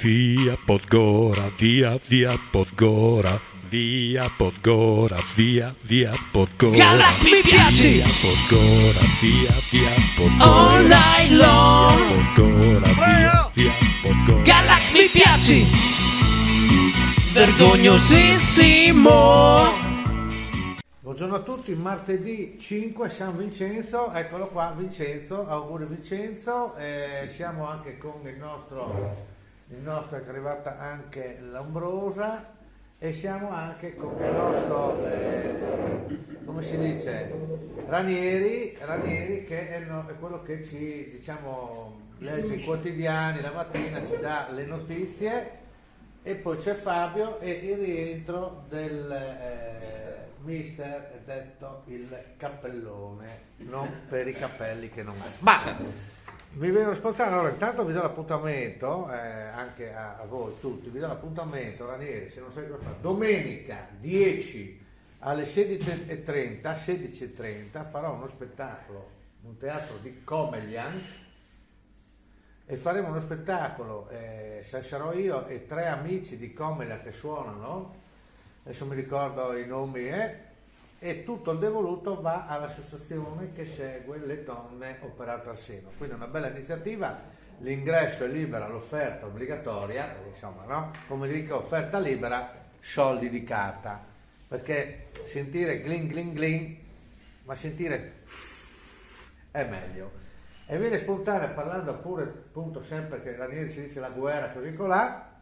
Via Podgora, via Podgora, via Podgora, via Podgora. Galax mi piaci! Via Podgora, via Podgora. All night long! Via Podgora, via Podgora. Galax mi piaci! Vergognosissimo! Buongiorno a tutti, martedì 5 San Vincenzo, eccolo qua Vincenzo, auguri Vincenzo, siamo anche con il nostro è arrivata anche l'Ambrosa e siamo anche con il nostro, come si dice, Ranieri che è quello che ci, diciamo, legge i quotidiani la mattina, ci dà le notizie, e poi c'è Fabio e il rientro del mister, detto il cappellone, non per i capelli che non ha. Ma mi vengono spontaneo, allora intanto vi do l'appuntamento, anche a voi tutti, vi do l'appuntamento, Ranieri, se non sai cosa fare, domenica 10 alle 16:30 farò uno spettacolo, un teatro di Comelian, e faremo uno spettacolo, sarò io e 3 amici di Comelian che suonano, adesso mi ricordo i nomi, e tutto il devoluto va all'associazione che segue le donne operate al seno. Quindi una bella iniziativa, l'ingresso è libero, l'offerta obbligatoria, insomma, no? Come dico, offerta libera, soldi di carta, perché sentire gling gling gling, ma sentire è meglio. E viene spontanea, parlando pure, appunto, sempre che Ranieri si dice la guerra, così colà,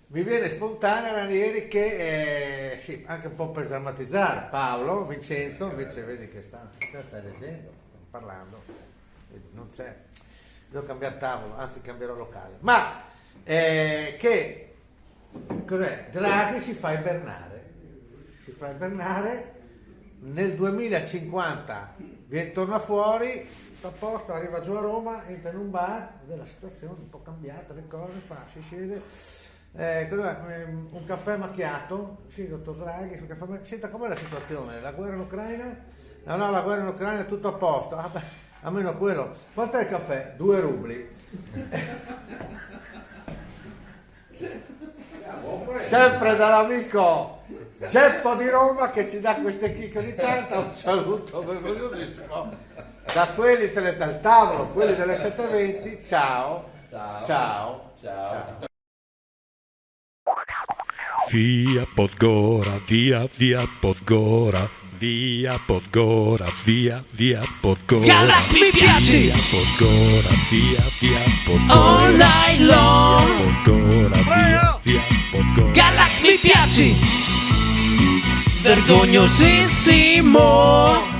mi viene spontanea Ranieri che, sì, anche un po' per drammatizzare, Paolo, Vincenzo, invece vedi che stai leggendo, stiamo parlando, non c'è, devo cambiare tavolo, anzi cambierò locale, ma che, cos'è? Draghi si fa ibernare, nel 2050 torna fuori, sta a posto, arriva giù a Roma, entra in un bar, vede la situazione un po' cambiata, le cose, si siede, un caffè macchiato, sì, dottor Draghi, un caffè macchiato. Senta, com'è la situazione? La guerra in Ucraina? No, la guerra in Ucraina è tutto a posto, almeno quello. Quanto è il caffè? 2 rubli. Sempre dall'amico Ceppo di Roma che ci dà queste chicche ogni tanto, un saluto vergognosissimo da quelli dal tavolo, quelli delle 7:20, ciao. Via Podgora, via Podgora, via Podgora, via Podgora. Galax mi piaci! Via Podgora, via Podgora. All night long! Via Podgora, via Podgora. Galax mi piaci! Vergognosissimo!